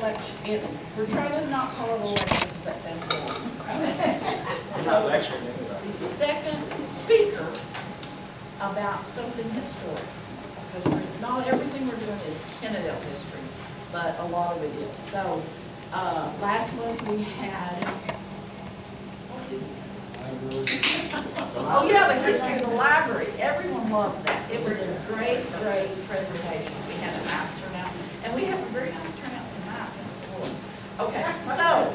election, we're trying to not call it election because that sounds boring. So, the second speaker about something historic, because not everything we're doing is Kennedale history, but a lot of it is. So, last month we had, what did we have? Oh yeah, the history of the library. Everyone loved that. It was a great, great presentation. We had a nice turnout, and we have a very nice turnout tonight. Okay, so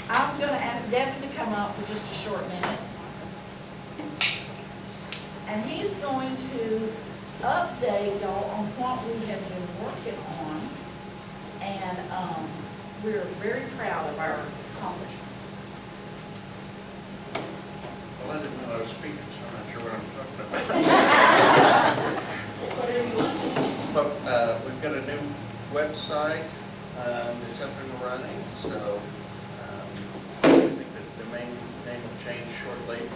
I'm going to ask Devin to come up for just a short minute, and he's going to update y'all on what we have been working on, and we're very proud of our accomplishments. Well, I didn't know I was speaking, so I'm not sure what I'm talking about. Whatever you want. But we've got a new website that's up and running, so I think that the main name will change shortly.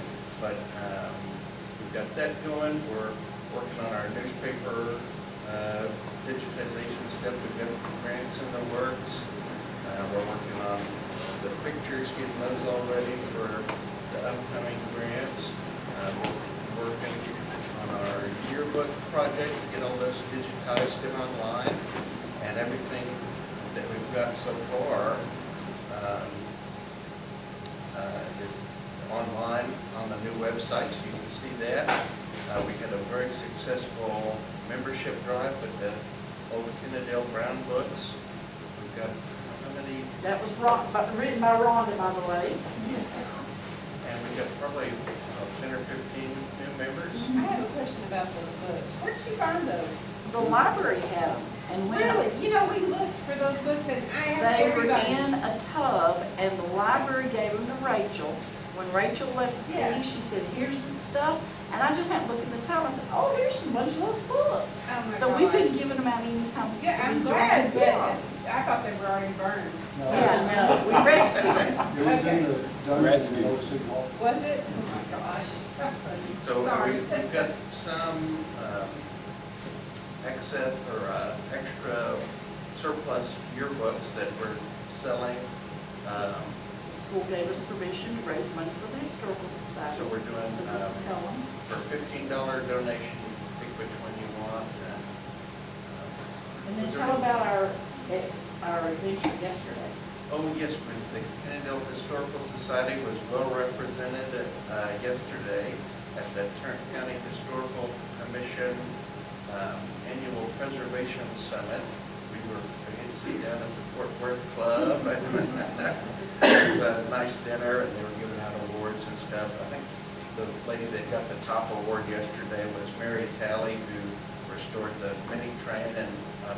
But we've got that going. We're working on our newspaper digitization stuff. We've got grants in the works. We're working on the pictures, getting those all ready for the upcoming grants. We're working on our yearbook project to get all those digitized and online, and everything that we've got so far is online on the new website, so you can see that. We had a very successful membership drive with the old Kennedale Brown books. We've got how many? That was written by Rhonda, by the way. And we got probably 10 or 15 new members. I have a question about those books. Where did you find those? The library had them, and when Really? You know, we looked for those books and I asked they were everybody. in a tub, and the library gave them to Rachel. When Rachel left the city, Yeah. she said, "Here's the stuff," and I just happened to look in the tub. I said, "Oh, here's a bunch of those books." Oh my So we've been gosh. giving them out anytime. Yeah, so I'm we glad, joined. but Yeah. I thought they were already burned. Yeah, no, we rescued them. It was in the dungeon in Old City Hall. Was it? Oh my gosh. So Sorry. we've got some excess or extra surplus yearbooks that we're selling. The school gave us permission to raise money for the Historical Society. So we're doing So we get to sell them. for $15 donation, you can pick which one you want. And then was tell there- about our adventure yesterday. Oh, yes, the Kennedale Historical Society was well represented yesterday at the Tarrant County Historical Commission Annual Preservation Summit. We were fancy down at the Fort Worth Club. It was a nice dinner, and they were giving out awards and stuff. I think the lady that got the top award yesterday was Mary Talley, who restored the mini train in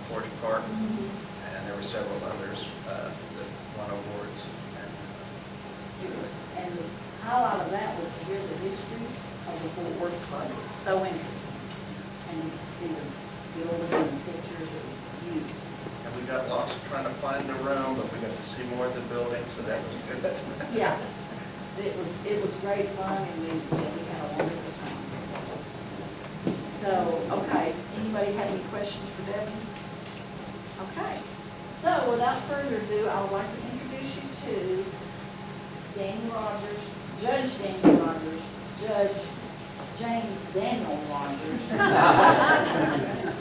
Forest Park. And there were several others that won awards. And the highlight of that was to hear the history of the Fort Worth Club. It was so interesting. And you could see the building and the pictures. It was huge. And we got lost trying to find the room, but we got to see more of the building, so that was good. Yeah, it was great fun, and we had a wonderful time. So, okay, anybody have any questions for Debbie? Okay, so without further ado, I would like to introduce you to Danny Rodgers, Judge Danny Rodgers, Judge James Daniel Rodgers.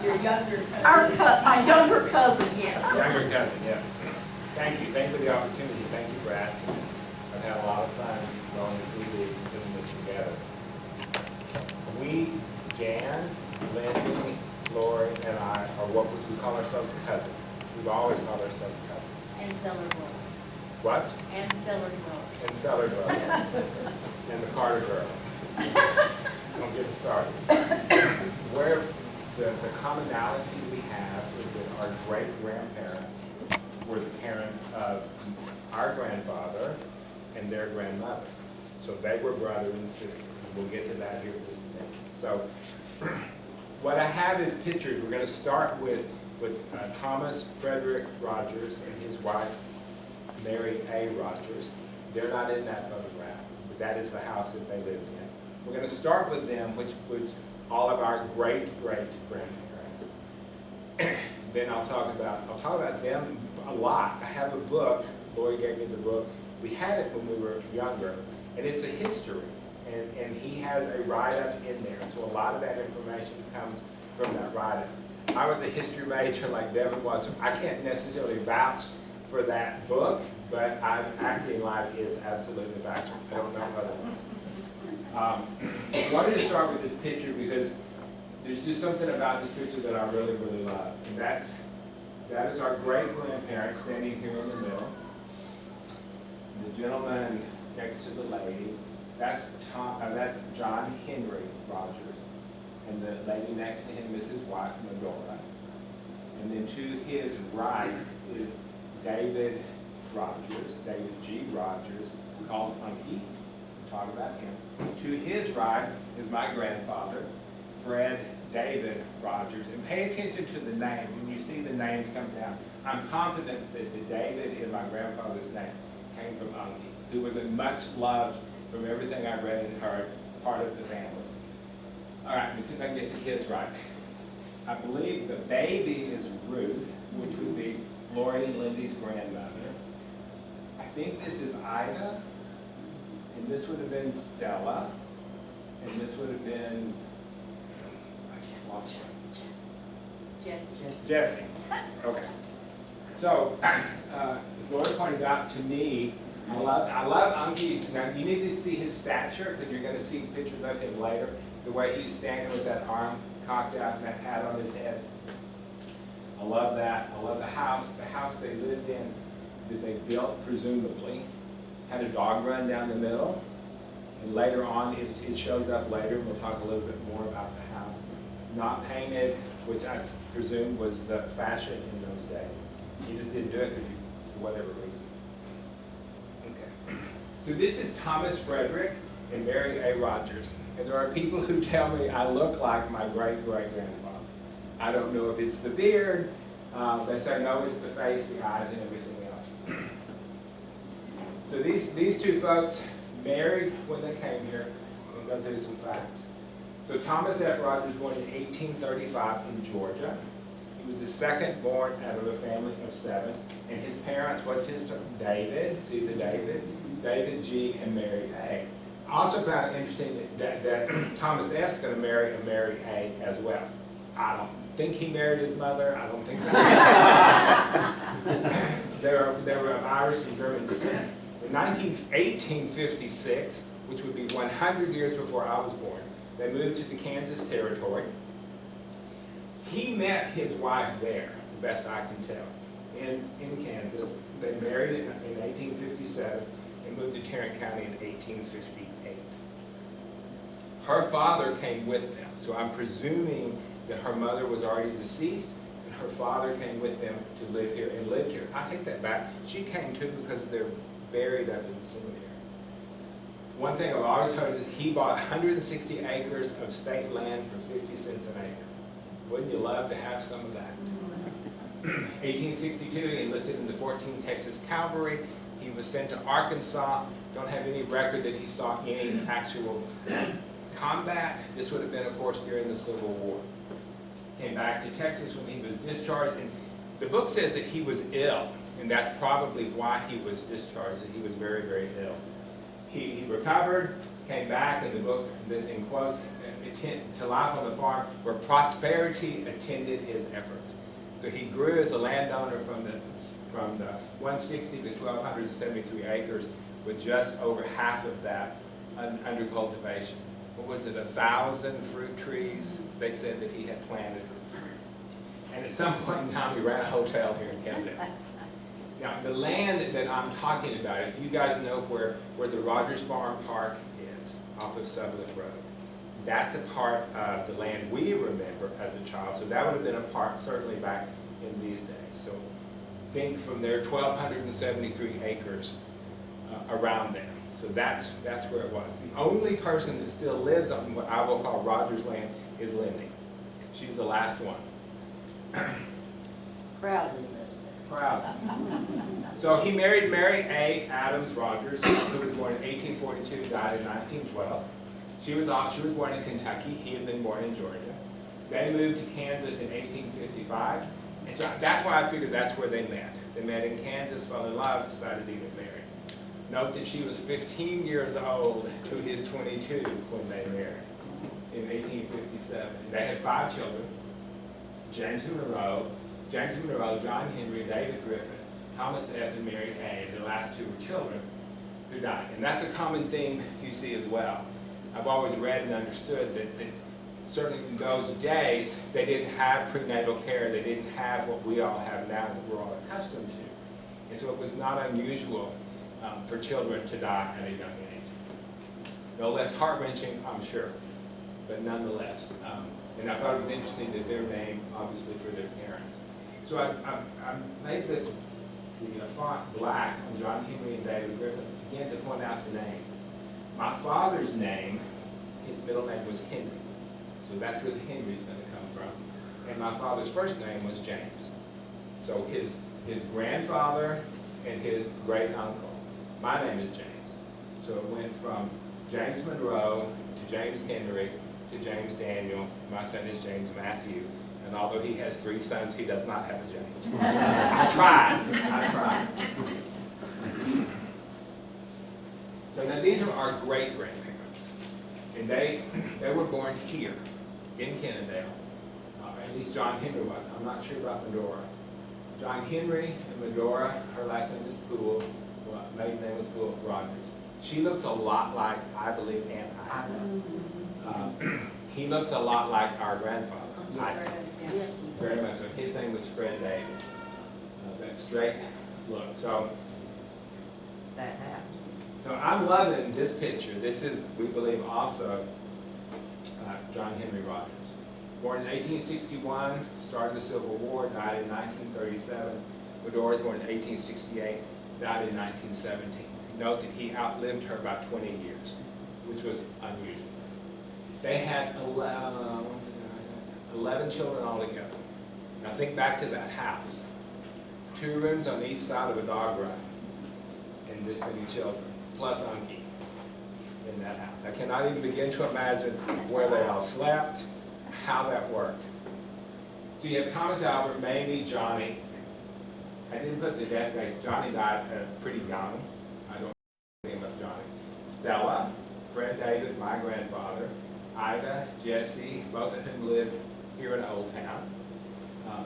Your younger cousin. My younger cousin, yes. Younger cousin, yes. Thank you. Thank you for the opportunity. Thank you for asking me. I've had a lot of fun going through this and putting this together. We, Jan, Lindy, Lori, and I are what we call ourselves cousins. We've always called ourselves cousins. And cellar dwellers. What? And cellar dwellers. And cellar dwellers. And the Carter girls. Don't get us started. Where the commonality we have is that our great-grandparents were the parents of our grandfather and their grandmother. So they were brother and sister. We'll get to that here in just a minute. So what I have is pictures. We're going to start with Thomas Frederick Rodgers and his wife, Mary A. Rodgers. They're not in that photograph, but that is the house that they lived in. We're going to start with them, which was all of our great-great-grandparents. then I'll talk about them a lot. I have a book, Lori gave me the book. We had it when we were younger, and it's a history. And he has a write-up in there, so a lot of that information comes from that write-up. I was a history major like Devin was, so I can't necessarily vouch for that book, but I'm acting like it's absolutely vouching. I don't know otherwise. I wanted to start with this picture because there's just something about this picture that I really, really love. And that is our great-grandparents standing here in the middle. The gentleman next to the lady, that's John Henry Rodgers. And the lady next to him is his wife, Medora. And then to his right is David Rodgers, David G. Rodgers, called Unky. We'll talk about him. To his right is my grandfather, Fred David Rodgers. And pay attention to the name. When you see the names come down, I'm confident that the David in my grandfather's name came from Unky, who was a much loved, from everything I read and heard, part of the family. All right, let's see if I can get the kids right. I believe the baby is Ruth, which would be Lori and Lindy's grandmother. I think this is Ida, and this would have been Stella, and this would have been, I just lost it. Jesse. Okay. So, as Lori pointed out to me, I love Unky. Now, you need to see his stature, because you're going to see pictures of him later. The way he's standing with that arm cocked out and that hat on his head. I love that. I love the house. The house they lived in, that they built, presumably, had a dog run down the middle. And later on, it shows up later. We'll talk a little bit more about the house. Not painted, which I presume was the fashion in those days. He just didn't do it for whatever reason. Okay. So this is Thomas Frederick and Mary A. Rodgers. And there are people who tell me I look like my great-great-grandfather. I don't know if it's the beard. They say, no, it's the face, the eyes, and everything else. So these two folks married when they came here. I'm going to go through some facts. So Thomas F. Rodgers was born in 1835 in Georgia. He was the second born out of a family of 7. And his parents was his son, David, see the David G. and Mary A. I also found it interesting that Thomas F. is going to marry a Mary A. as well. I don't think he married his mother. I don't think that. They were of Irish and German descent. In 1856, which would be 100 years before I was born, they moved to the Kansas Territory. He met his wife there, the best I can tell, in Kansas. They married in 1857 and moved to Tarrant County in 1858. Her father came with them, so I'm presuming that her mother was already deceased, and her father came with them to live here and lived here. I take that back. She came too because they're buried up in the cemetery. One thing I've always heard is he bought 160 acres of state land for 50 cents an acre. Wouldn't you love to have some of that? 1862, he enlisted in the 14th Texas Cavalry. He was sent to Arkansas. Don't have any record that he saw any actual combat. This would have been, of course, during the Civil War. Came back to Texas when he was discharged, and the book says that he was ill, and that's probably why he was discharged, that he was very, very ill. He recovered, came back, and the book, in quotes, to life on the farm where prosperity attended his efforts. So he grew as a landowner from the 160 to 1,273 acres, with just over half of that under cultivation. What was it, 1,000 fruit trees they said that he had planted. And at some point in time, he ran a hotel here in Kennedale. Now, the land that I'm talking about, if you guys know where the Rodgers Farm Park is, off of Sutherland Road, that's a part of the land we remember as a child. So that would have been a part, certainly back in these days. So think from there, 1,273 acres around there. So that's where it was. The only person that still lives on what I will call Rodgers land is Lindy. She's the last one. Proud. Proud. So he married Mary A. Adams Rodgers, who was born in 1842, died in 1912. She was born in Kentucky. He had been born in Georgia. They moved to Kansas in 1855. And so that's why I figured that's where they met. They met in Kansas, fell in love, decided to get married. Note that she was 15 years old to his 22 when they married in 1857. They had 5 children: James Monroe, John Henry, David Griffin, Thomas F. and Mary A. The last 2 were children who died. And that's a common theme you see as well. I've always read and understood that certainly in those days, they didn't have prenatal care. They didn't have what we all have now that we're all accustomed to. And so it was not unusual for children to die at a young age. No less heart-wrenching, I'm sure, but nonetheless. And I thought it was interesting that their name, obviously, for their parents. So I made the font black on John Henry and David Griffin, again, to point out the names. My father's name, his middle name was Henry. So that's where the Henry's going to come from. And my father's first name was James. So his grandfather and his great uncle. My name is James. So it went from James Monroe to James Henry to James Daniel. My son is James Matthew. And although he has 3 sons, he does not have a James. I tried. So now these are our great-grandparents. And they were born here in Kennedale. At least John Henry was. I'm not sure about Medora. John Henry and Medora, her last name is Poole. Well, maiden name was Poole Rodgers. She looks a lot like, I believe, Aunt Ida. He looks a lot like our grandfather. Yes. Very much so. His name was Fred David. That straight look. So I'm loving this picture. This is, we believe, also John Henry Rodgers. Born in 1861, started the Civil War, died in 1937. Medora was born in 1868, died in 1917. Note that he outlived her by 20 years, which was unusual. They had 11 children altogether. Now think back to that house. 2 rooms on each side of a dog run, and this many children, plus Unky in that house. I cannot even begin to imagine where they all slept, how that worked. So you have Thomas Albert, Mamie, Johnny. I didn't put the death dates. Johnny died pretty young. I don't know anything about Johnny. Stella, Fred David, my grandfather, Ida, Jesse, both of whom lived here in Old Town.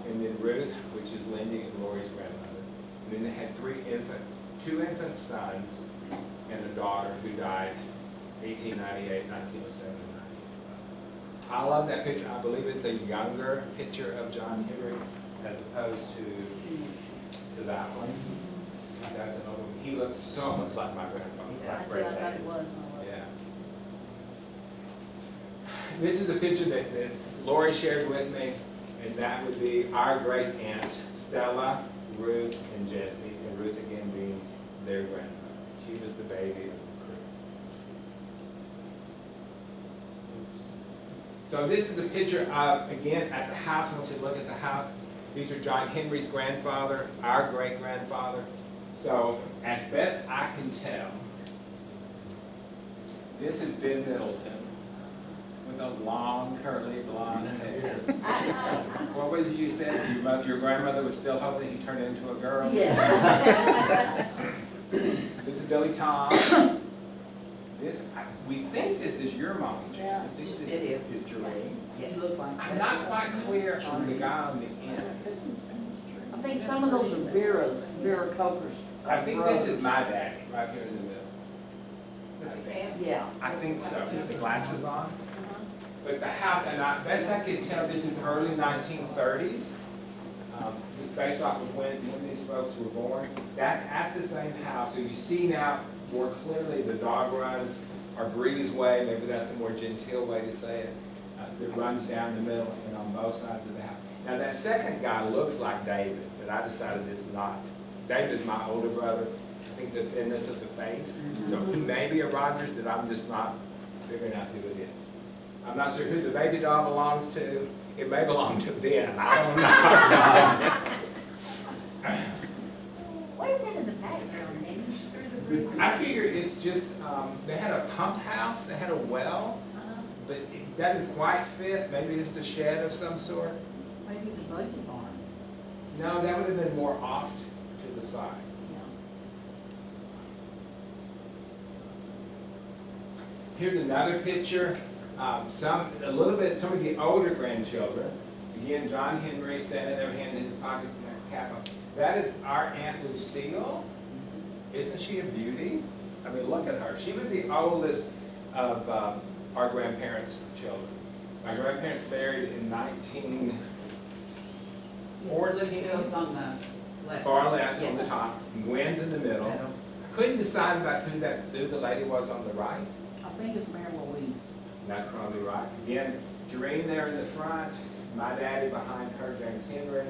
And then Ruth, which is Lindy and Lori's grandmother. And then they had 2 infant sons and a daughter who died 1898, 1907, and 1912. I love that picture. I believe it's a younger picture of John Henry as opposed to that one. That's another one. He looks so much like my grandfather. I like see, Fred I thought David. it was. Yeah. This is a picture that Lori shared with me, and that would be our great aunt, Stella, Ruth, and Jessie, and Ruth again being their grandmother. She was the baby of the crew. So this is a picture of, again, at the house. I want you to look at the house. These are John Henry's grandfather, our great-grandfather. So as best I can tell, this is Ben Middleton with those long, curly, blonde hairs. What was it you said? Your grandmother was still hoping he turned into a girl? Yes. This is Billy Tom. We think this is your mom, Jane. Yeah, I think it this is. is Jermaine. You look like I'm not quite clear on the guy on the end. I think some of those are Vera Coker's. I think this is my daddy, right here in the middle. Yeah. I think so, with the glasses on. But the house, and best I could tell, this is early 1930s. It's based off of when these folks were born. That's at the same house. So you see now more clearly the dog run, or breezeway, maybe that's a more genteel way to say it, that runs down the middle and on both sides of the house. Now that second guy looks like David, but I decided it's not. David's my older brother. I think the thinness of the face. So he may be a Rodgers that I'm just not figuring out who it is. I'm not sure who the baby doll belongs to. It may belong to Ben. I don't know. What is that in the background, Amy? Through the roots? I figure it's just, they had a pump house, they had a well, but it doesn't quite fit. Maybe it's a shed of some sort. Maybe the buggy barn. No, that would have been more off to the side. Here's another picture. Some of the older grandchildren. Again, John Henry standing there, hand in his pockets and that cap on. That is our Aunt Lucille. Isn't she a beauty? I mean, look at her. She was the oldest of our grandparents' children. My grandparents married in 1914. Lucille's on the left. Far left on the Yes. top, and Gwen's in the middle. Middle. I couldn't decide about who the lady was on the right. I think it's Mary Louise. That's probably right. Again, Doreen there in the front, my daddy behind her, James Henry.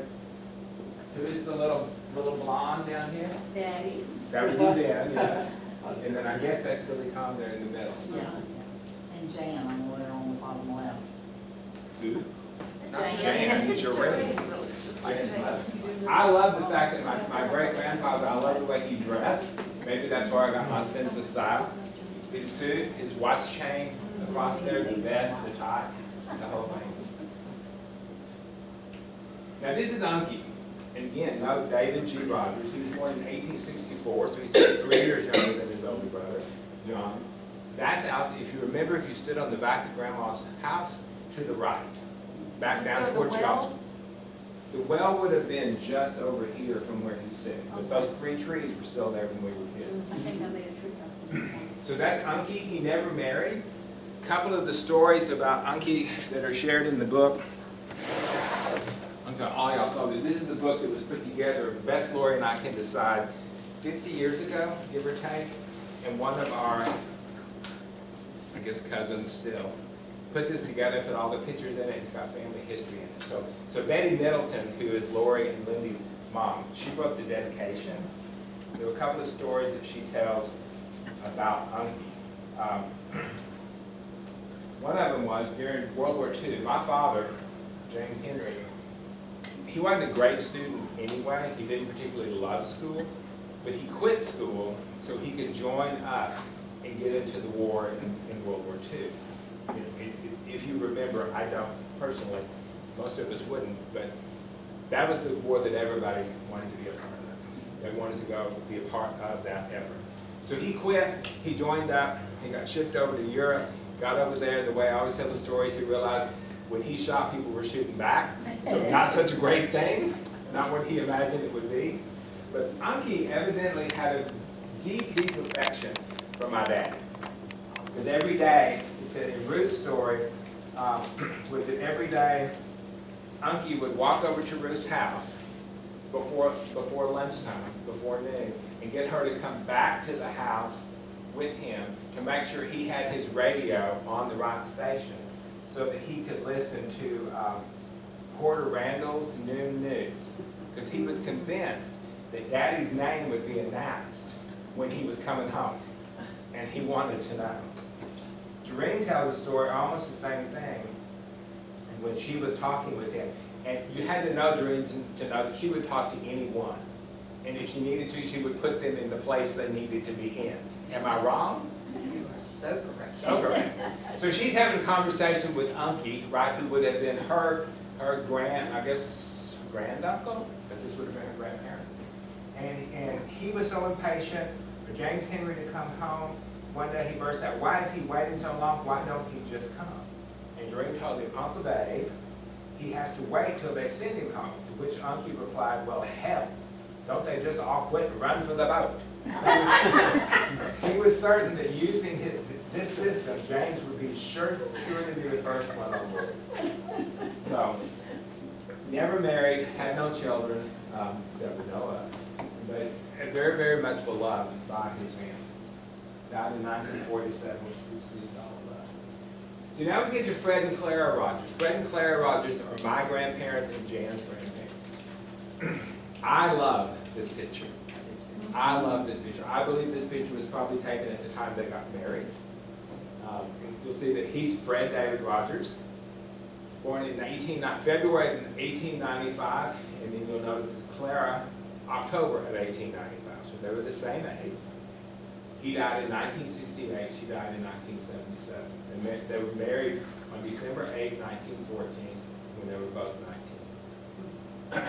Who is the little blonde down here? Daddy. That would be Dan, yes. And then I guess that's Billy Cobb there in the middle. Yeah. And Jan, I know they're on the bottom left. Who? Jan. Jan, Doreen. I love the fact that my great-grandfather, I love the way he dressed. Maybe that's where I got my sense of style. His suit, his watch chain across there, the vest, the tie, the whole thing. Now this is Unky. And again, no David G. Rodgers. He was born in 1864, so he's 3 years younger than his older brother, John. That's out, if you remember, if you stood on the back of Grandma's house, to the right. Back Was down there the towards y'all's. well? The well would have been just over here from where he's sitting, but those 3 trees were still there when we were kids. I think I made a trick. So that's Unky. He never married. A couple of the stories about Unky that are shared in the book. All y'all saw this. This is the book that was put together, best Lori and I can decide, 50 years ago, give or take. And one of our, I guess, cousins still, put this together, put all the pictures in it. It's got family history in it. So Betty Middleton, who is Lori and Lindy's mom, she wrote the dedication. There were a couple of stories that she tells about Unky. One of them was during World War II, my father, James Henry, he wasn't a great student anyway. He didn't particularly love school, but he quit school so he could join up and get into the war in World War II. If you remember, I don't personally, most of us wouldn't, but that was the war that everybody wanted to be a part of. They wanted to go be a part of that effort. So he quit, he joined up, he got shipped over to Europe, got over there. The way I always tell the stories, he realized when he shot, people were shooting back. So not such a great thing, not what he imagined it would be. But Unky evidently had a deep, deep affection for my dad. Because every day, he said in Ruth's story, was that every day Unky would walk over to Ruth's house before lunchtime, before noon, and get her to come back to the house with him to make sure he had his radio on the right station so that he could listen to Porter Randall's Noon News. Because he was convinced that Daddy's name would be announced when he was coming home, and he wanted to know. Doreen tells a story, almost the same thing, when she was talking with him. And you had to know Doreen to know that she would talk to anyone. And if she needed to, she would put them in the place they needed to be in. Am I wrong? You are so correct. So correct. So she's having a conversation with Unky, right, who would have been her granduncle, but this would have been her grandparents. And he was so impatient for James Henry to come home. One day he burst out, "Why is he waiting so long? Why don't he just come?" And Doreen told him, "Uncle Dave, he has to wait till they send him home." To which Unky replied, "Well, hell, don't they just all quit and run for the boat?" He was certain that using this system, James would be sure to be the first one on board. So, never married, had no children that we know of, but very, very much beloved by his family. Died in 1947, which precedes all of us. So now we get to Fred and Clara Rodgers. Fred and Clara Rodgers are my grandparents and Jan's grandparents. I love this picture. I love this picture. I believe this picture was probably taken at the time they got married. You'll see that he's Fred David Rodgers, born in February 1895, and then you'll note Clara, October of 1895. So they were the same age. He died in 1968, she died in 1977. They were married on December 8, 1914, when they were both 19.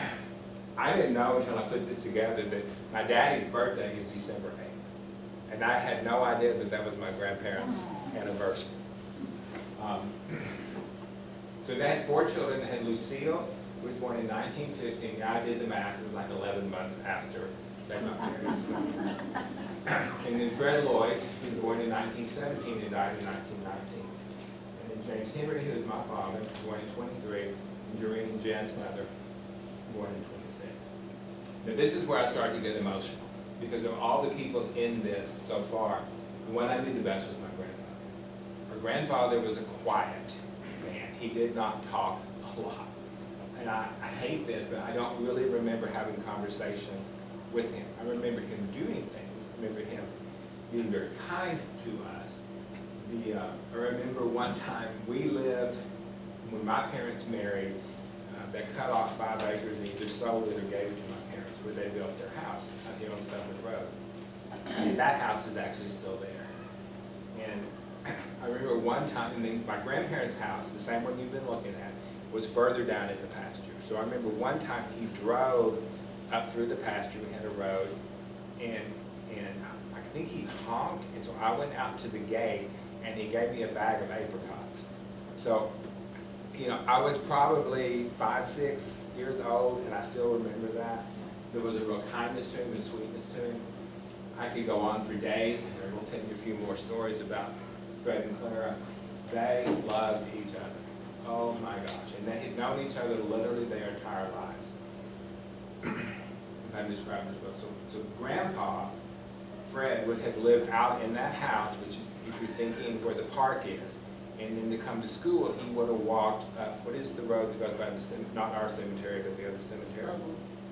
I didn't know until I put this together that my daddy's birthday is December 8th. And I had no idea that that was my grandparents' anniversary. So they had 4 children. They had Lucille, who was born in 1915. I did the math. It was like 11 months after they got married. So. And then Fred Lloyd, who was born in 1917 and died in 1919. And then James Henry, who is my father, born in 23. And Doreen, Jan's mother, born in 26. Now this is where I start to get emotional, because of all the people in this so far, the one I knew the best was my grandfather. Our grandfather was a quiet man. He did not talk a lot. And I hate this, but I don't really remember having conversations with him. I remember him doing things. I remember him being very kind to us. I remember one time we lived, when my parents married, they cut off 5 acres and either sold it or gave it to my parents, where they built their house out here on Summit Road. And that house is actually still there. And I remember one time, and then my grandparents' house, the same one you've been looking at, was further down in the pasture. So I remember one time he drove up through the pasture. We had a road, and I think he honked, and so I went out to the gate, and he gave me a bag of apricots. So, you know, I was probably 5, 6 years old, and I still remember that. There was a real kindness to him and sweetness to him. I could go on for days, and I will tell you a few more stories about Fred and Clara. They loved each other. Oh my gosh. And they had known each other literally their entire lives. If I'm describing this well. So Grandpa, Fred, would have lived out in that house, which, if you're thinking where the park is, and then to come to school, he would have walked up, what is the road that goes by the cemetery, not our cemetery, but the other cemetery?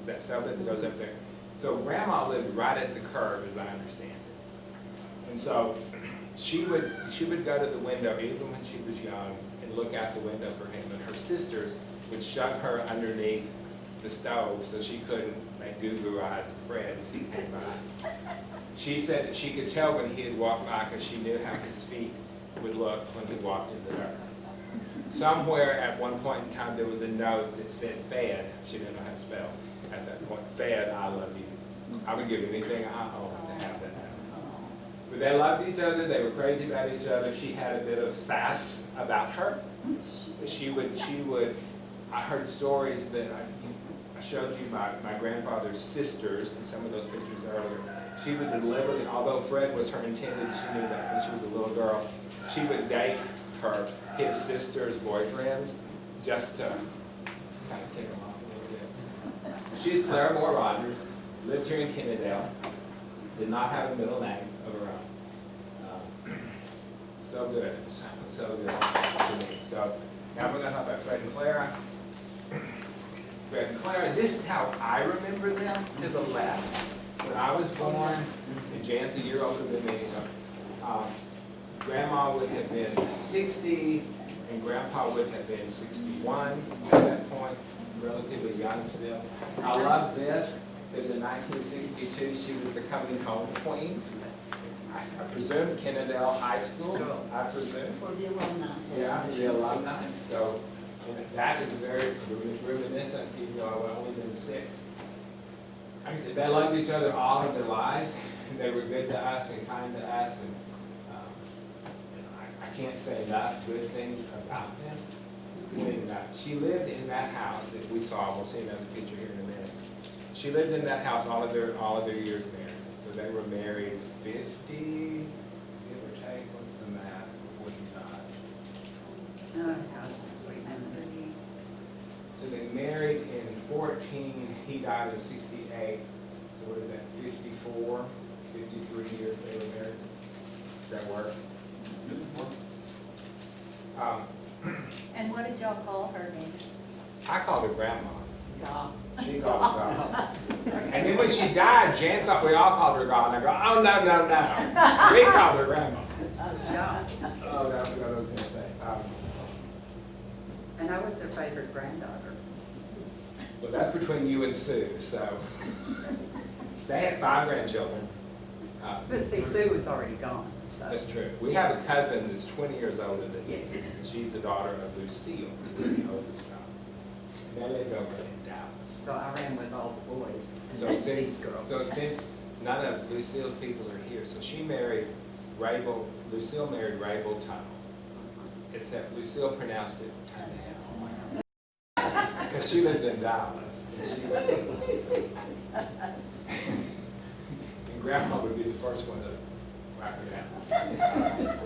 Is that Summit that goes up there? So Grandma lived right at the curve, as I understand it. And so she would go to the window, even when she was young, and look out the window for him. And her sisters would shove her underneath the stove so she couldn't make goo-goo eyes at Fred as he came by. She said that she could tell when he had walked by because she knew how his feet would look when he walked in the dirt. Somewhere at one point in time there was a note that said Fed. She didn't know how to spell at that point. Fed, I love you. I would give anything I own to have that note. But they loved each other. They were crazy about each other. She had a bit of sass about her. She would. I heard stories that I showed you my grandfather's sisters in some of those pictures earlier. She would deliberately, although Fred was her intended, she knew that when she was a little girl, she would date his sister's boyfriends just to kind of take them off a little bit. She's Clara Moore Rodgers, lived here in Kennedale, did not have a middle name of her own. So good, so good to me. So now we're going to talk about Fred and Clara. Fred and Clara, this is how I remember them to the left. When I was born, and Jan's a year older than me, so Grandma would have been 60, and Grandpa would have been 61 at that point, relatively young still. I love this. There's in 1962, she was the coming home queen. I presume Kennedale High School, I presume. For the alumni session. Yeah, the alumni. So that is very reminiscent, even though I've only been 6. Like I said, they loved each other all of their lives. They were good to us and kind to us, and I can't say enough good things about them. When she lived in that house that we saw, we'll see another picture here in a minute. She lived in that house all of their years married. So they were married 50, give or take. What's the math before he died? Sweet memories. So they married in 14, he died in 68, so what is that, 54, 53 years they were married? Does that work? And what did y'all call her name? I called her Grandma. God. She called her Grandma. And then when she died, Jan thought we all called her Grandma. And I go, oh, no, no, no. We called her Grandma. Oh, that's what I was going to say. And I was their favorite granddaughter. Well, that's between you and Sue, so. They had 5 grandchildren. But see, Sue was already gone, so. That's true. We have a cousin that's 20 years older than me. Yes. And she's the daughter of Lucille, who was the oldest child. they lived over in Dallas. So I ran with all the boys. So and since, these girls. so since none of Lucille's people are here, so she married Lucille married Rabel Tunnel. Except Lucille pronounced it Tunnel. Because she lived in Dallas. And Grandma would be the first one to wrap her down.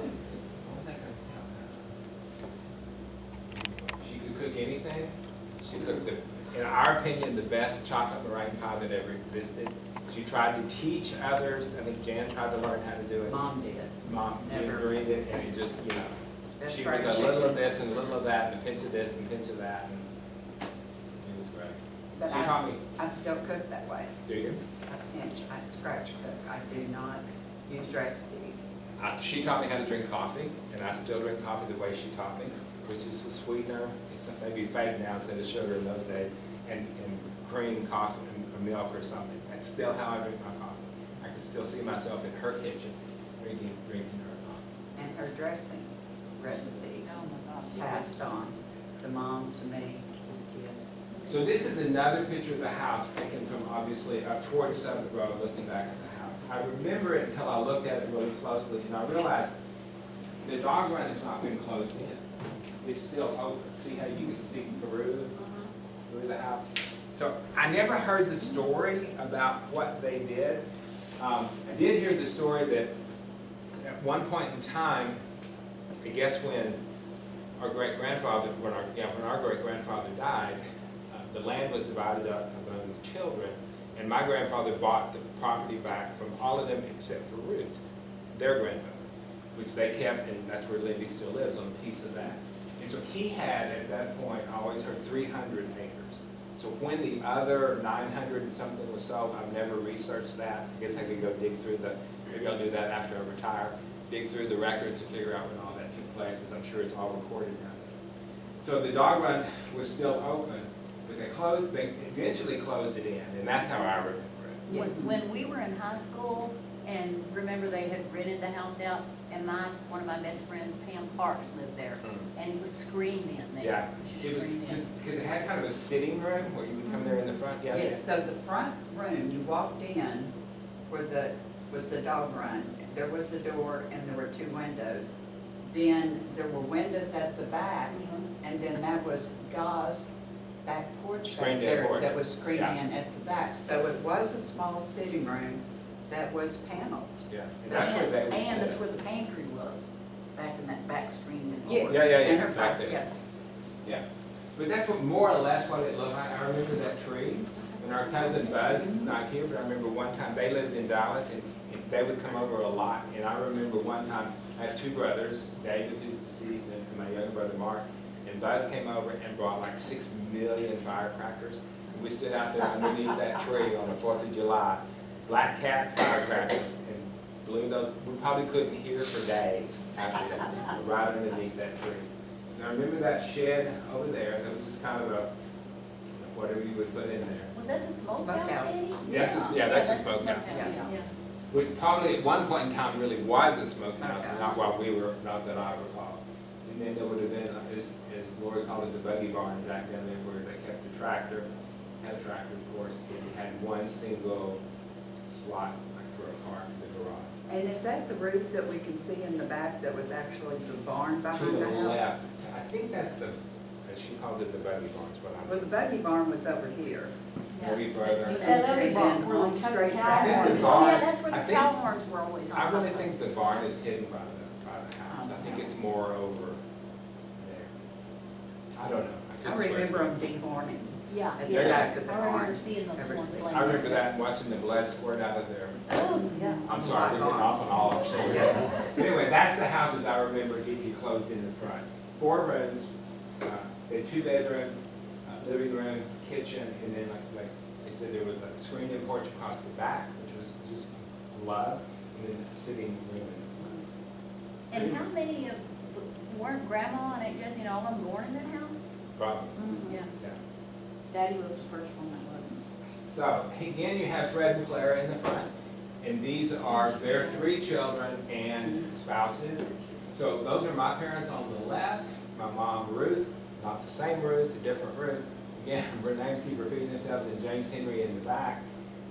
She could cook anything. She cooked, in our opinion, the best chocolate meringue pie that ever existed. She tried to teach others. I think Jan tried to learn how to do it. Mom did. Mom Never. didn't read it, and it just, you know, That's she fried was a little of chicken. this and a little of that, and a pinch of this and a pinch of that, and it was great. But She taught me. I still cook that way. Do you? I pinch, I scratch cook. I do not use recipes. She taught me how to drink coffee, and I still drink coffee the way she taught me, which is a sweetener. It's maybe fake now instead of sugar in those days, and cream, coffee, and milk or something. That's still how I drink my coffee. I can still see myself in her kitchen drinking her coffee. And her dressing recipe Oh my gosh. passed on, the mom to me, to the kids. So this is another picture of the house taken from obviously up towards Summit Road, looking back at the house. I remember it until I looked at it really closely, and I realized the dog run has not been closed in. It's still open. See how you can see through the house? So I never heard the story about what they did. I did hear the story that at one point in time, I guess when our great-grandfather, when our great-grandfather died, the land was divided up among the children, and my grandfather bought the property back from all of them except for Ruth, their grandmother, which they kept, and that's where Lindy still lives, on a piece of that. And so he had, at that point, I always heard 300 acres. So when the other 900 and something was sold, I've never researched that. I guess I could go dig through maybe I'll do that after I retire, dig through the records and figure out when all that took place, because I'm sure it's all recorded now. So the dog run was still open, but they eventually closed it in, and that's how I remember it. When we were in high school, and remember they had rented the house out, and one of my best friends, Pam Parks, lived there, and he was screaming there. Yeah, She it was, screamed. because it had kind of a sitting room where you would come there in the front. Yeah. Yes, so the front room, you walked in where was the dog run. There was a door and there were 2 windows. Then there were windows at the back, and then that was Gau's back porch back Screened-in there porch. that was screened Yeah. in at the back. So it was a small sitting room that was paneled. Yeah, and that's where they would And that's sit. where the pantry was, back in that back screen. and Yes. all. Yeah, yeah, yeah, and her back back, there. yes. Yes, but that's what, more or less what it looked like. I remember that tree, and our cousin Buzz is not here, but I remember one time, they lived in Dallas, and they would come over a lot, and I remember one time, I have 2 brothers, David, who's deceased, and my younger brother Mark, and Buzz came over and brought like 6 million firecrackers, and we stood out there underneath that tree on the 4th of July, black cat firecrackers, and blew those. We probably couldn't hear for days after that, right underneath that tree. And I remember that shed over there, that was just kind of a, whatever you would put in there. Was that the smokehouse, Smokehouse. Eddie? Yes, yeah, that's the smokehouse. Yeah. Which probably at one point in time really was a smokehouse, not while we were, not that I recall. And then there would have been, as Lori called it, the buggy barn back down there where they kept the tractor, had a tractor, of course, and it had one single slot, like for a car for the garage. And is that the roof that we can see in the back that was actually the barn To behind the the house? left, I think that's the, she called it the buggy barn, is what I'm. Well, the buggy barn was over here. Maybe further. That other barn, And where on we cut straight the back. I think the Oh, barn, yeah, that's where I the think- cow horns were always on. I really top of. think the barn is hidden by the house. I think it's more over there. I don't know. I couldn't swear to remember it. them dehorning Yeah. at the Yeah. back of the I remember barn. seeing those Ever ones seen- laying I remember there. that and watching the blood squirt out of there. Oh, yeah. I'm sorry, we're getting off on all of them. Yeah. But anyway, that's the houses I remember if you closed in the front. 4 rooms, they had 2 bedrooms, living room, kitchen, and then like they said, there was a screened-in porch across the back, which was just love, and then a sitting room in the And how many of, weren't Grandma and Aunt Jessie and all of them born in that house? Probably, Yeah. yeah. Daddy was the first one that wasn't. So, again, you have Fred and Clara in the front, and these are their 3 children and spouses. So those are my parents on the left, my mom Ruth, not the same Ruth, a different Ruth, Again, her names keep repeating themselves, and James Henry in the back,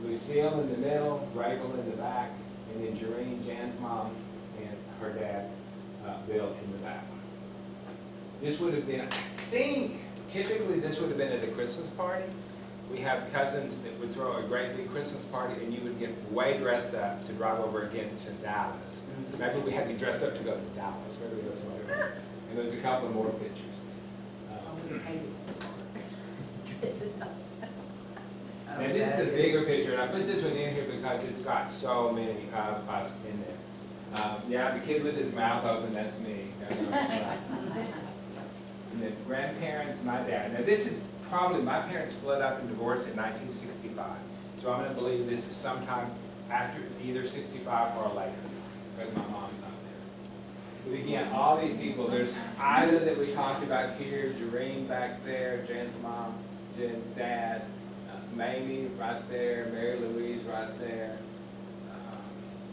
Lucille in the middle, Rabel in the back, and then Jareen, Jan's mom, and her dad, Bill, in the back. This would have been, I think, typically this would have been at a Christmas party. We have cousins that would throw a great big Christmas party, and you would get way dressed up to drive over again to Dallas. Maybe we had to get dressed up to go to Dallas. Maybe that's what it was. And there's a couple more pictures. Now this is the bigger picture, and I put this one in here because it's got so many of us in there. Yeah, the kid with his mouth open, that's me. And then grandparents, my dad. Now this is probably, my parents split up and divorced in 1965. So I'm going to believe this is sometime after either 65 or later, because my mom's not there. But again, all these people, there's Ida that we talked about here, Jareen back there, Jen's mom, Jen's dad, Mamie right there, Mary Louise right there,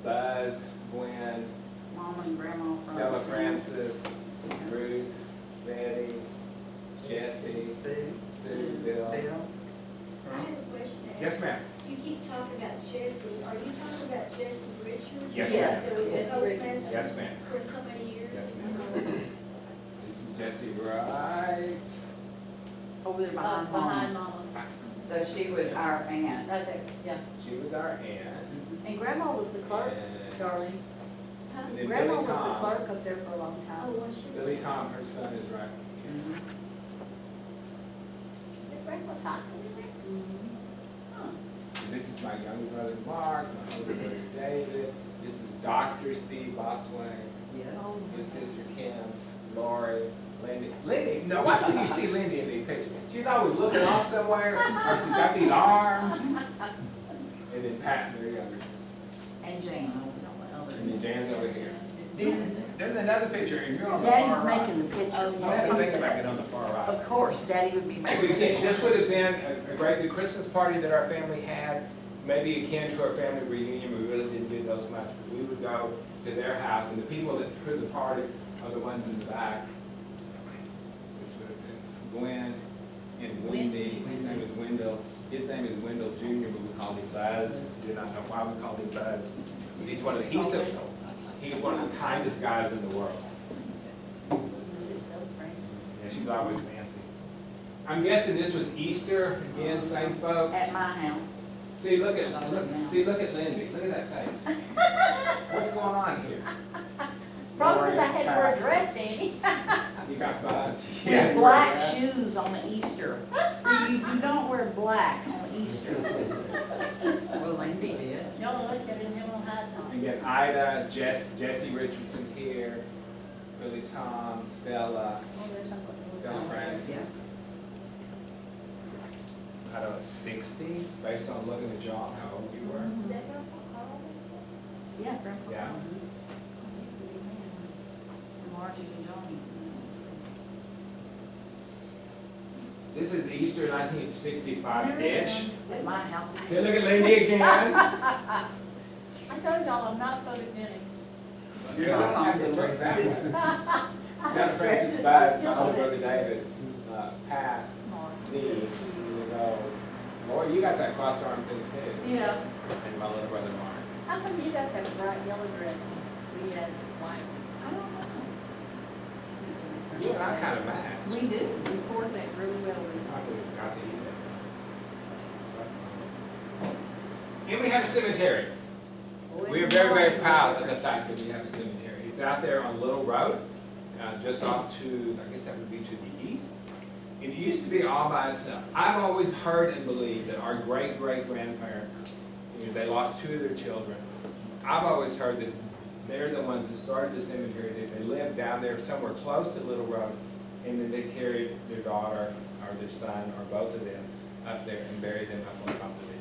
Buzz, Gwen, Mom and Grandma Stella Francis, Ruth, Betty, Jesse, Sue, Bill. I have a question to ask. Yes, ma'am. You keep talking about Jesse. Are you talking about Jesse Richards? Yes, Yes. So he's a postmaster Yes, ma'am. for so many years? Yes, ma'am. This is Jesse right. over there behind Behind Mom. Mama, So she was our aunt. right there, yeah. She was our aunt. And Grandma was the clerk, And- darling. Huh? And then Grandma Billy was the Tom. clerk up there for a long Oh, time. was she? Billy Tom, her son, is right. Mhm. Is it Grandma Tyson in there? And this is my younger brother Mark, my older brother David. This is Dr. Steve Bosway. Yes. His sister Kim, Lori, Lindy. Lindy, no, why can't you see Lindy in these pictures? She's always looking off somewhere, or she's got these arms. And then Pat, their younger sister. And Jane. And then Jan's over here. Is Ben in there? There's another picture, and you're on the far Daddy's right. making the picture. You had to think about it on the far right. Of course, Daddy would be making the picture. This would have been a great big Christmas party that our family had, maybe akin to our family reunion. We really didn't do those much, but we would go to their house, and the people that threw the party are the ones in the back, which would have been Gwen and Wendy. His name is Wendell. His name is Wendell Jr., but we called him Buzz. We did not know why we called him Buzz. But he's one of the kindest guys in the world. Yeah, she's always fancy. I'm guessing this was Easter, again, same folks. At my house. See, look at Lindy. Look at that face. What's going on here? Probably because I had to wear a dress, Danny. You got Buzz. With black shoes on Easter. You do not wear black on Easter. Well, Lindy did. Y'all looked at him on high top. Again, Ida, Jesse Richardson here, Billy Tom, Stella, Oh, there's something. Stella Francis. Yes. I don't know, 60, based on looking at y'all, how old you were. Is that Grandpa Carl? Yeah, Grandpa. Yeah. Margie and Johnny's. This is Easter 1965-ish. At my house. See, look at Lindy again. I told y'all I'm not photogenic. Stella Francis, Buzz, my older brother David, Pat, me, Lori, you got that crossed arm thing too. Yeah. And my little brother Mark. How come you got that bright yellow dress? We had white. I don't know. You and I kind of match. We do, we coordinate really well. I would have got to eat that. And we have a cemetery. We are very, very proud of the fact that we have a cemetery. It's out there on Little Road, just off to, I guess that would be to the east. It used to be all by itself. I've always heard and believed that our great-great-grandparents, they lost 2 of their children. I've always heard that they're the ones that started the cemetery. They lived down there somewhere close to Little Road, and then they carried their daughter or their son or both of them up there and buried them up on top of the hill.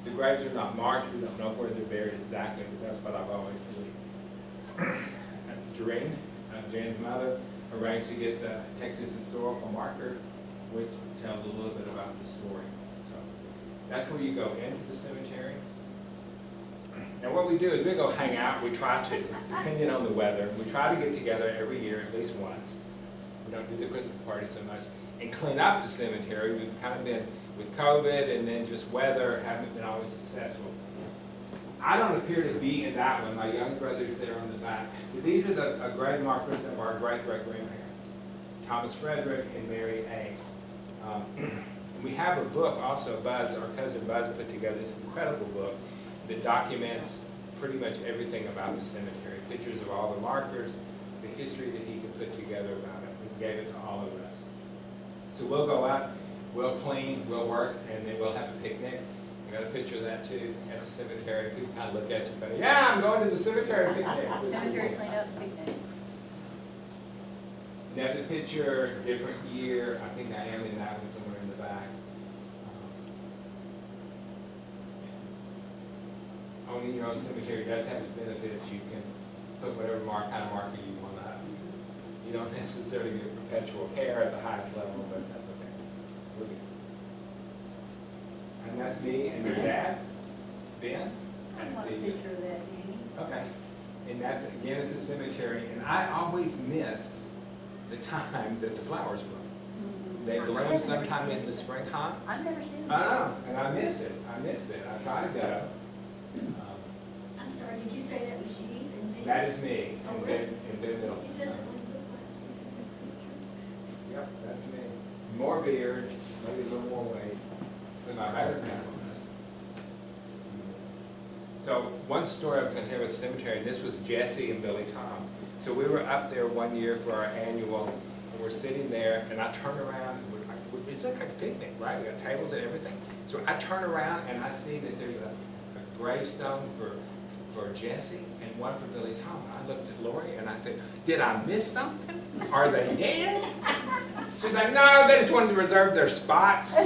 The graves are not marked. We don't know where they're buried exactly, but that's what I've always believed. Jareen, Jan's mother, arranged to get the Texas Historical marker, which tells a little bit about the story. So that's where you go into the cemetery. And what we do is we go hang out. We try to, depending on the weather, we try to get together every year at least once. We don't do the Christmas party so much. And clean up the cemetery. We've kind of been, with COVID and then just weather, haven't been always successful. I don't appear to be in that one. My young brother's there on the back. But these are the grave markers of our great-great-grandparents, Thomas Frederick and Mary A. We have a book also, Buzz, our cousin Buzz put together this incredible book that documents pretty much everything about the cemetery, pictures of all the markers, the history that he could put together about it. We gave it to all of us. So we'll go out, we'll clean, we'll work, and then we'll have a picnic. I got a picture of that too at the cemetery. People kind of look at you, but yeah, I'm going to the cemetery picnic. Cemetery cleanup picnic. Another picture, different year. I think I am in that one somewhere in the back. Owning your own cemetery does have its benefits. You can put whatever kind of marker you want up. You don't necessarily get perpetual care at the highest level, but that's okay. We're good. And that's me and your dad, Ben. I want a picture of that, Danny. Okay. And that's again at the cemetery. And I always miss the time that the flowers bloom. They bloom sometime in the spring, huh? I've never seen I that. know, and I miss it. I miss it. I try to go. I'm sorry, did you say that was you and me? That is me. Oh, And really? then Middle. It doesn't look like you. Yep, that's me. More beard, maybe a little more weight than my better now. So one story I was going to tell you about the cemetery, and this was Jesse and Billy Tom. So we were up there one year for our annual, and we're sitting there, and I turn around, and it's like a picnic, right? We got tables and everything. So I turn around, and I see that there's a gravestone for Jesse and one for Billy Tom. I looked at Lori, and I said, did I miss something? Are they dead? She's like, no, they just wanted to reserve their spots.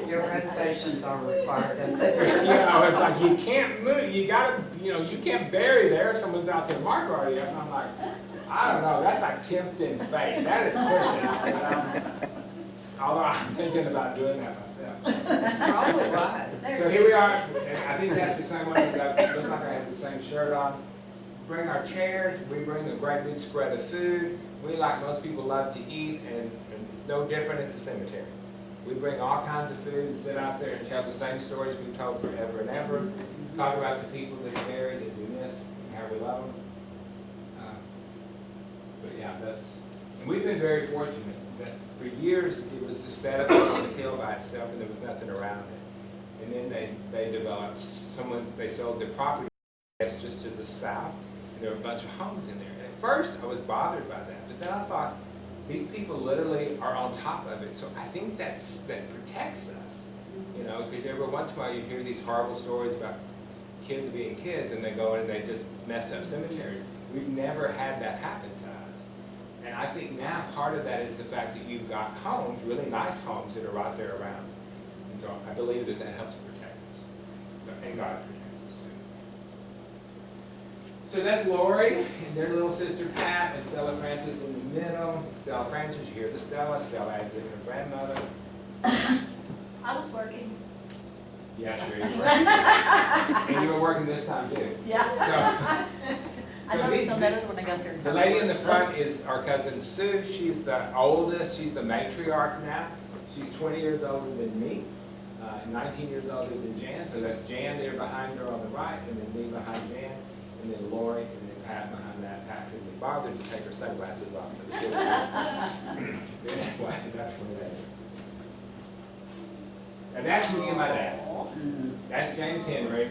Your reservations are required up there. You know, it's like you can't move. You gotta, you can't bury there if someone's out there marked already. And I'm like, I don't know. That's like tempting fate. That is pushing. Although I'm thinking about doing that myself. It's probably wise. So here we are. And I think that's the same one. It looks like I have the same shirt on. Bring our chairs. We bring a great big spread of food. We, like most people, love to eat, and it's no different at the cemetery. We bring all kinds of food and sit out there and tell the same stories we've told forever and ever. Talk about the people that are buried, that we miss, and how we love them. But yeah, and we've been very fortunate that for years it was just set up on the hill by itself and there was nothing around it. And then they developed, they sold their property just to the south, and there were a bunch of homes in there. And at first I was bothered by that, but then I thought, these people literally are on top of it, so I think that protects us, because every once in a while you hear these horrible stories about kids being kids, and they go in and they just mess up cemeteries. We've never had that happen to us, and I think now part of that is the fact that you've got homes, really nice homes, that are right there around, and so I believe that helps protect us, and God protects us too. So that's Lori and their little sister Pat, and Stella Francis in the middle. Stella Francis, you hear the Stella. Stella had her grandmother. I was working. Yeah, sure you were. And you were working this time too. Yeah. I noticed these- them better when I got there. The lady in the front is our cousin Sue. She's the oldest. She's the matriarch now. She's 20 years older than me, and 19 years older than Jan. So that's Jan there behind her on the right, and then me behind Jan. And then Lori, and then Pat behind that. Pat couldn't be bothered to take her sunglasses off for the kids. Anyway, that's what it is. And that's me and my dad. That's James Henry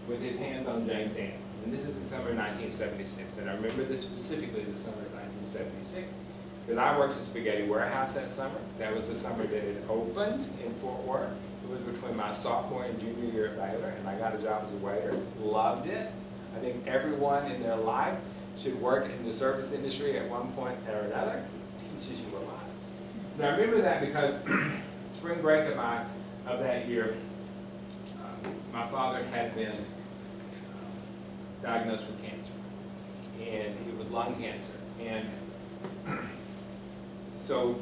with his hands on James Daniel. And this is the summer of 1976. And I remember this specifically, the summer of 1976, because I worked at Spaghetti Warehouse that summer. That was the summer that it opened in Fort Worth. It was between my sophomore and junior year at Baylor, and I got a job as a waiter. Loved it. I think everyone in their life should work in the service industry at one point or another. It teaches you a lot. But I remember that because spring break of that year, my father had been diagnosed with cancer, and it was lung cancer. And so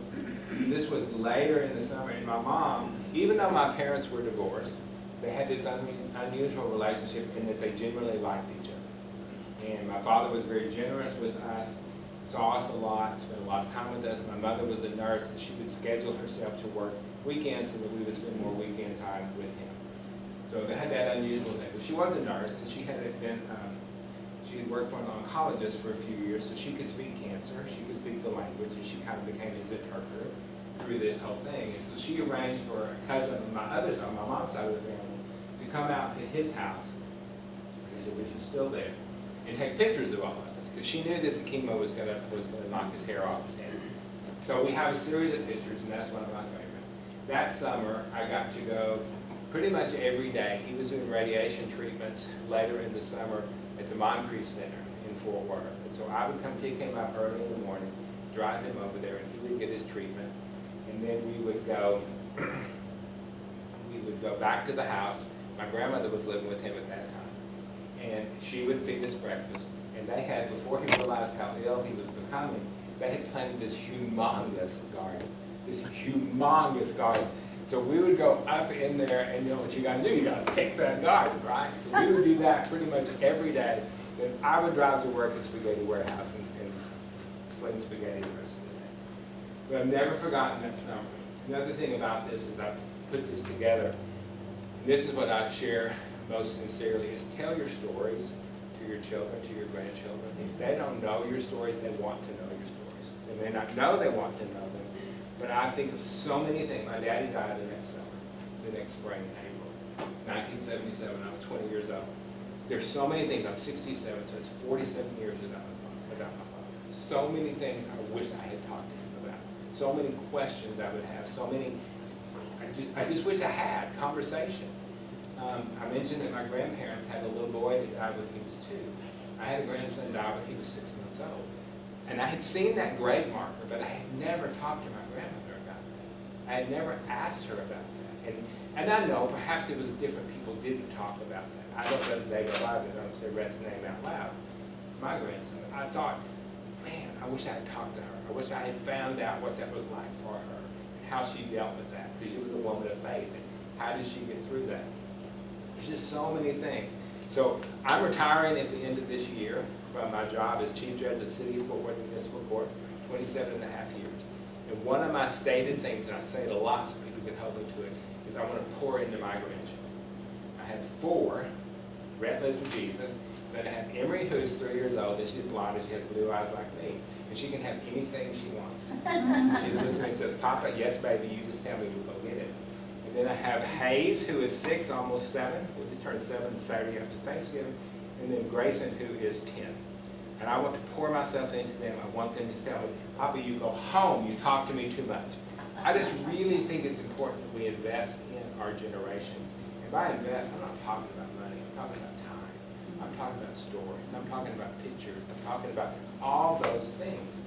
this was later in the summer, and my mom, even though my parents were divorced, they had this unusual relationship in that they genuinely liked each other. And my father was very generous with us, saw us a lot, spent a lot of time with us. My mother was a nurse, and she would schedule herself to work weekends so that we would spend more weekend time with him. So they had that unusual thing. But she was a nurse, and she had been, she had worked for an oncologist for a few years, so she could speak cancer, she could speak the language, and she kind of became his interpreter through this whole thing. And so she arranged for a cousin on my other side, my mom's side of the family, to come out to his house, which is still there, and take pictures of all of us, because she knew that the chemo was gonna knock his hair off his head. So we have a series of pictures, and that's one of my favorites. That summer, I got to go pretty much every day. He was doing radiation treatments later in the summer at the Moncrief Center in Fort Worth. And so I would come pick him up early in the morning, drive him over there, and he would get his treatment. And then we would go back to the house. My grandmother was living with him at that time. And she would feed us breakfast. And they had, before he realized how ill he was becoming, they had planted this humongous garden. This humongous garden. So we would go up in there, and you know what you gotta do, you gotta pick that garden, right? So we would do that pretty much every day. Then I would drive to work at Spaghetti Warehouse and sling spaghetti the rest of the day. But I've never forgotten that summer. Another thing about this is I put this together, and this is what I share most sincerely, is tell your stories to your children, to your grandchildren. If they don't know your stories, they want to know your stories. They may not know they want to know them, but I think of so many things. My daddy died the next summer, the next spring, April, 1977. I was 20 years old. There's so many things. I'm 67, so it's 47 years without my father. So many things I wish I had talked to him about. So many questions I would have. So many, I just wish I had conversations. I mentioned that my grandparents had a little boy that died when he was 2. I had a grandson die when he was 6 months old. And I had seen that grave marker, but I had never talked to my grandmother about that. I had never asked her about that. And I know perhaps it was different people didn't talk about that. I don't know that they go alive, I don't say Rhett's name out loud. It's my grandson. I thought, man, I wish I had talked to her. I wish I had found out what that was like for her and how she dealt with that, because she was a woman of faith. And how did she get through that? There's just so many things. So I'm retiring at the end of this year from my job as Chief Judge of the City of Fort Worth Municipal Court, 27.5 years. And one of my stated things, and I say it a lot so people can hold me to it, is I want to pour into my grandchildren. I had 4. Rhett lives with Jesus. Then I have Emery, who's 3 years old, and she's blonde, and she has blue eyes like me. And she can have anything she wants. She looks at me and says, Papa, yes, baby, you just tell me, we'll go get it. And then I have Hayes, who is 6, almost 7. We'll be turning 7 Saturday after Thanksgiving. And then Grayson, who is 10. And I want to pour myself into them. I want them to tell me, Papa, you go home, you talk to me too much. I just really think it's important that we invest in our generations. And by invest, I'm not talking about money, I'm talking about time. I'm talking about stories, I'm talking about pictures, I'm talking about all those things.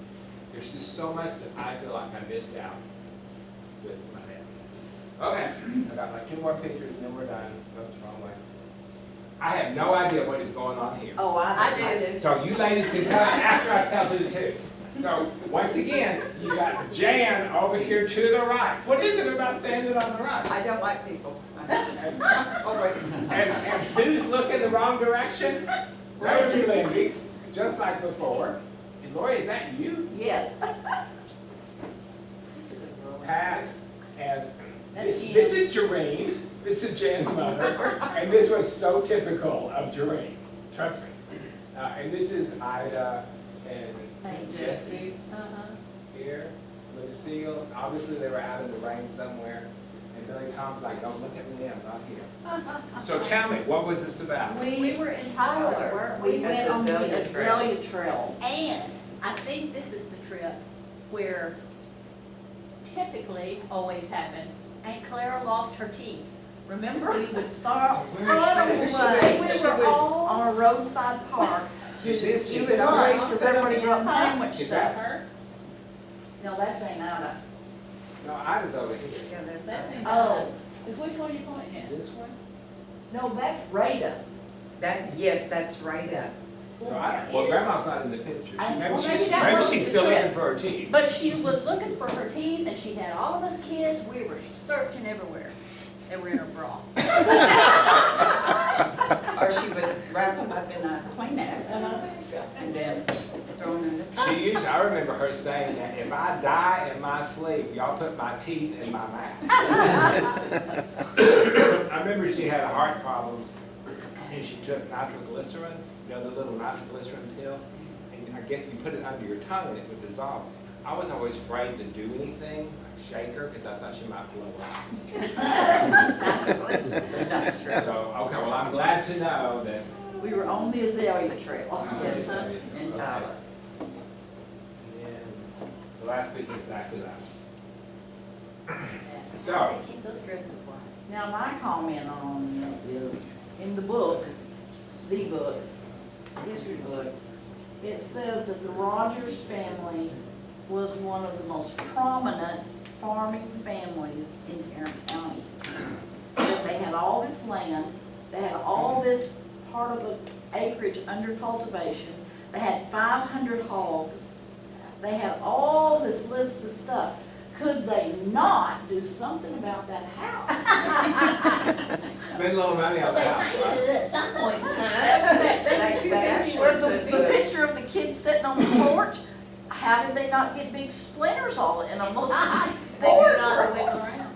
There's just so much that I feel like I missed out with my dad. Okay, I got like 2 more pictures and then we're done. That's the wrong way. I have no idea what is going on here. Oh, I do. So you ladies can tell after I tell who's who. So once again, you got Jan over here to the right. What is it about standing on the right? I don't like people. I'm just always. And who's looking the wrong direction? Reverend Lindy, just like before. And Lori, is that you? Yes. Pat, and That's this is Jareen. This is Jan's mother. And this was so typical of Jareen. Trust me. And this is Ida and Jesse here. Lucille. Obviously they were out in the rain somewhere. And Billy Tom's like, don't look at me, I'm not here. So tell me, what was this about? We were in Tyler, weren't We we? went on the Azalea Trail. And I think this is the trip where typically always happened, Aunt Clara lost her teeth. Remember? We would start away. We were all on a roadside park to Is this- do is it this lunch, her? because everybody got sandwich Is that stuff. her? No, that's ain't Ida. No, Ida's over here. Yeah, there's That's in Oh, Which one are you pointing at? This one? no, that's Rada. Yes, that's right up. So well, Grandma's not in the picture. I- Maybe well, maybe she's, that maybe was she's the still trip. looking for her teeth. But she was looking for her teeth, and she had all of us kids, we were searching everywhere. They were in her bra. Or she would wrap them up in a Kleenex and then throw them in the She She used, I remember her saying that if I die in my sleep, y'all put my teeth in my mouth. I remember she had heart problems and she took nitroglycerin, you know, the little nitroglycerin pills, and I guess you put it under your tongue and it would dissolve. I was always afraid to do anything, like shake her, because I thought she might blow up. So, okay, well, I'm glad to know that. We were on the Azalea Trail. Yes, in Tyler. And the last week exactly that. So, They keep those dresses white. Now, my comment on this is, in the book, the history book, it says that the Rodgers family was one of the most prominent farming families in Tarrant County. That they had all this land, they had all this part of the acreage under cultivation, they had 500 hogs, they had all this list of stuff. Could they not do something about that house? spend a little money on the house, Did right? it at some point in time. Where the picture of the kids sitting on the porch, how did they not get big splinters all in them? Those They boards do not were- wiggle around.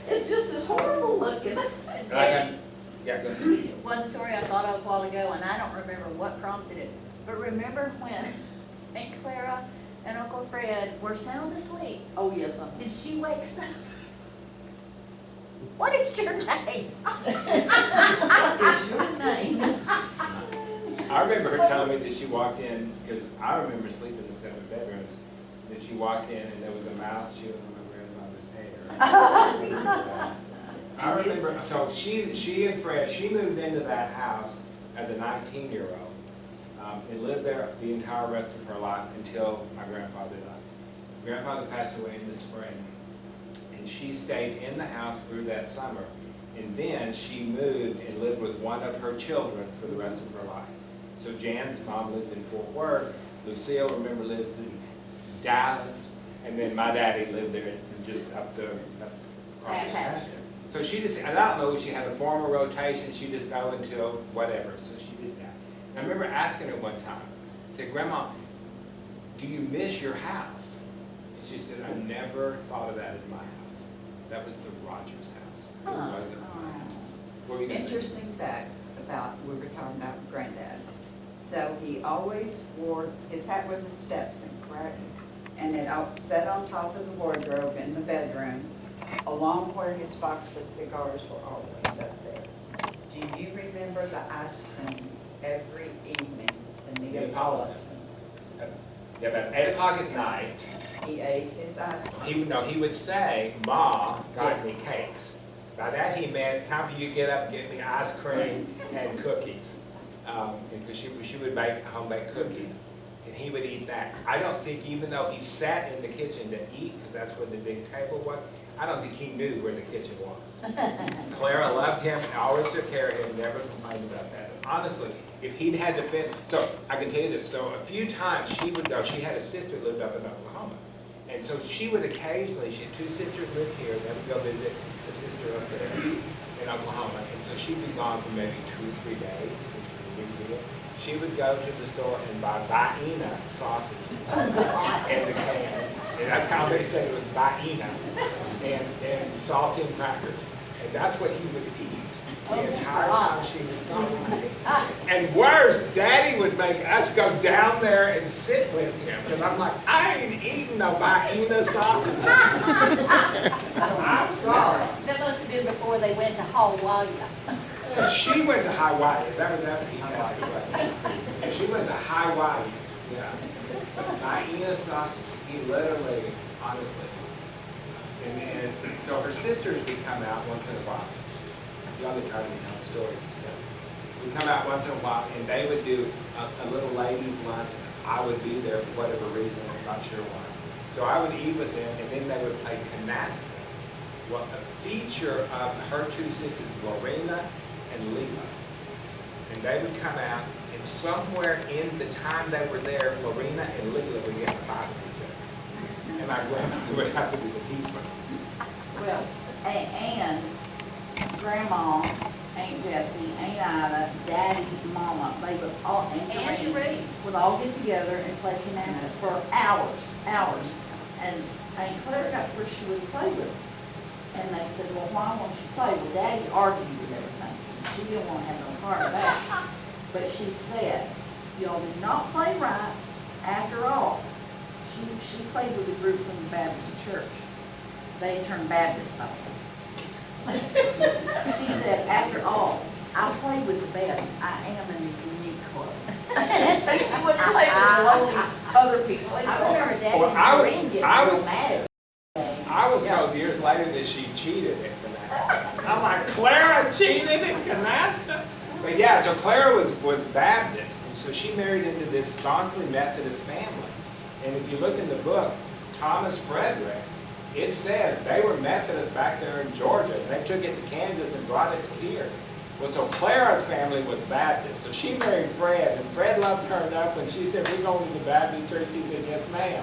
It's just as horrible looking. Yeah, go ahead. One story I thought of a while ago, and I don't remember what prompted it, but remember when Aunt Clara and Uncle Fred were sound asleep, Oh, yes, and she wakes up? What is your name? What is your name? I remember her telling me that she walked in, because I remember sleeping in 7 bedrooms, that she walked in and there was a mouse chewing on my grandmother's hair. I remember, so she and Fred, she moved into that house as a 19-year-old and lived there the entire rest of her life until my grandfather died. Grandfather passed away in the spring, and she stayed in the house through that summer, and then she moved and lived with one of her children for the rest of her life. So Jan's mom lived in Fort Worth, Lucille, remember, lived in Dallas, and then my daddy lived there just across the pasture. So she just, and I don't know if she had a formal rotation, she just go until whatever, so she did that. And I remember asking her one time, I said, Grandma, do you miss your house? And she said, I never thought of that as my house. That was the Rodgers house. It wasn't my house. What were you gonna say? Interesting facts about, we were talking about Granddad. So he always wore, his hat was a Stetson, correct? And it sat on top of the wardrobe in the bedroom, along where his box of cigars were always up there. Do you remember the ice cream every evening, the Neapolitan? Yeah, about 8 o'clock at night, He ate his ice cream. he would say, Ma got me cakes. By that he meant, it's time for you to get up and get me ice cream and cookies. Because she would make home-baked cookies, and he would eat that. I don't think, even though he sat in the kitchen to eat, because that's where the big table was, I don't think he knew where the kitchen was. Clara loved him, always took care of him, never complained about that. Honestly, if he'd had to fit, so I can tell you this, so a few times she would go, she had a sister who lived up in Oklahoma. And so she would occasionally, she had 2 sisters lived here, and they would go visit the sister up there in Oklahoma. And so she'd be gone for maybe 2 or 3 days, which was a big deal. She would go to the store and buy Baina sausages in the can. And that's how they said it was Baina. And saltine crackers. And that's what he would eat the entire time she was gone. And worse, Daddy would make us go down there and sit with him. Because I'm like, I ain't eating no Baina sausages. I'm sorry. That must have been before they went to Hawaii. She went to Hawaii. That was after he passed away. And she went to Hawaii. Yeah. Baina sausages. He literally, honestly. And so her sisters would come out once in a while. Y'all be tired of me telling stories and stuff. We'd come out once in a while, and they would do a little ladies' lunch. I would be there for whatever reason, I'm not sure why. So I would eat with them, and then they would play canasta. Well, a feature of her 2 sisters, Lorena and Leela. And they would come out, and somewhere in the time they were there, Lorena and Leela would get in a fight with each other. And my grandmother would have to be the peacemaker. Well, and Grandma Aunt Jessie, Aunt Ida, Daddy, Mama, they would all, Aunt Auntie Jermaine, Reed. would all get together and play canasta for hours, hours. And Aunt Claire got where she would play with them. And they said, well, why won't you play? Well, Daddy argued with everything, so she didn't want to have no part of that. But she said, y'all did not play right after all. She played with a group from the Baptist church. They turned Baptist by the way. She said, after all, I play with the best. I am in the unique club. So she wouldn't play with the lowly other people. I remember Daddy Well, and I was- Doreen getting I real was- mad at I was told years later that she cheated at canasta. I'm like, Clara cheated at canasta? But yeah, so Clara was Baptist, and so she married into this staunchly Methodist family. And if you look in the book, Thomas Frederick, it says they were Methodists back there in Georgia, and they took it to Kansas and brought it to here. Well, so Clara's family was Baptist, so she married Fred, and Fred loved her enough when she said, we're going to the Baptist church, he said, yes, ma'am.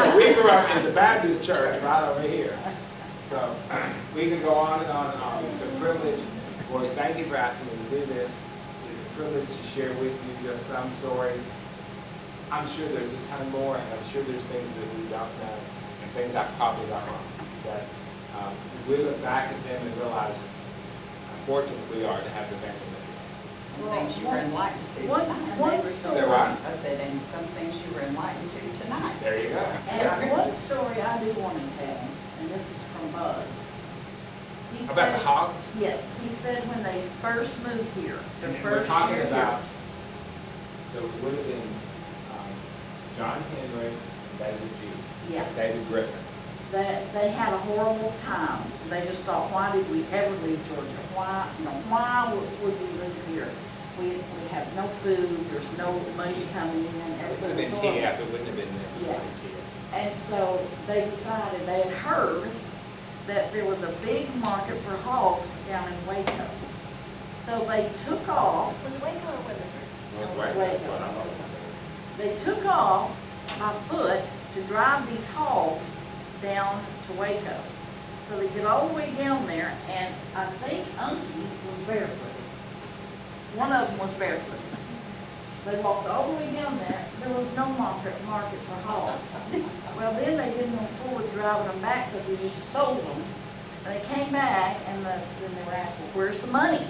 So we grew up in the Baptist church right over here. So we could go on and on and on. It's a privilege. Boy, thank you for asking me to do this. It's a privilege to share with you just some stories. I'm sure there's a ton more, and I'm sure there's things that we don't know, and things I probably got wrong. But we look back at them and realize how fortunate we are to have the family that we And things you were enlightened to. One story. They're right. I said, and some things you were enlightened to tonight. have. There you go. And one story I do want to tell, and this is from Buzz. He How about the said- hogs? Yes, he said when they first moved here, their And first we're talking year about, here. so it would have been John Henry and David G. Yeah, David Griffin. that they had a horrible time. They just thought, why did we ever leave Georgia? Why, why would we live here? We have no food, there's no money coming in, It would have everything been was horrible. TF, it wouldn't have been them. It would have been TF. And so they decided, they had heard that there was a big market for hogs down in Waco. So they took off, Was it Waco or Weatherford? North Waco, that's what I'm always saying. they took off by foot to drive these hogs down to Waco. So they get all the way down there, and I think Unky was barefooted. One of them was barefooted. They walked all the way down there, there was no market for hogs. Well, then they didn't move forward driving them back, so they just sold them. And they came back, and then they were asked, well, where's the money?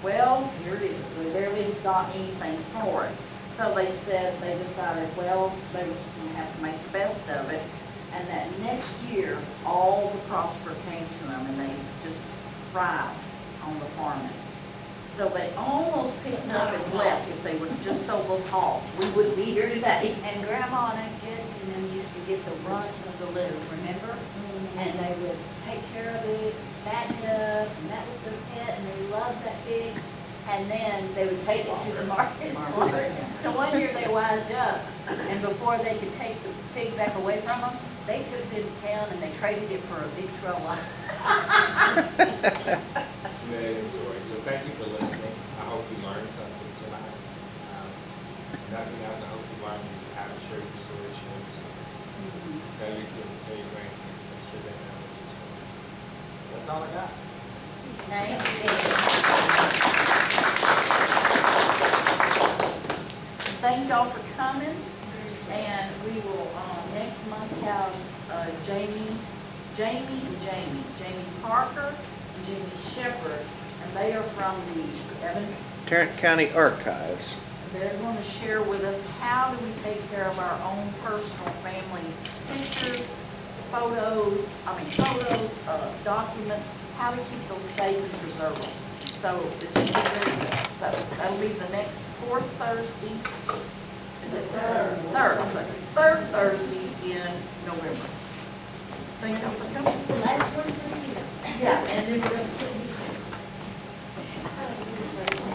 Well, here it is, we barely got anything for it. So they said, they decided, well, they were just gonna have to make the best of it. And that next year, all the prosper came to them, and they just thrived on the farming. So they almost picked up and left if they would have just sold those hogs. We wouldn't be here today. And Grandma and Aunt Jessie and them used to get the brunt of the litter, remember? And they would take care of it, fatten it up, and that was their pet, and they loved that pig. And then they would take it to the market and slaughter it. So one year they wised up, and before they could take the pig back away from them, they took it into town and they traded it for a big truck. Million stories. So thank you for listening. I hope you learned something tonight. Nothing else, I hope you learned how to share your story, share your stories. Tell your kids, tell your grandkids, make sure they know what your stories are. That's all I got. Thank y'all for coming, and we will, next month have, Jamie Parker and Jamie Shepherd, and they are from the Evans. Tarrant County Archives. They're going to share with us how do we take care of our own personal family pictures, photos, documents, how to keep those safe and preserve them. So it's going to be very good. So that'll be the next fourth Thursday. Is it third? Third Thursday in November. Thank you for coming. The last one for the year. Yeah, and then we're going to skip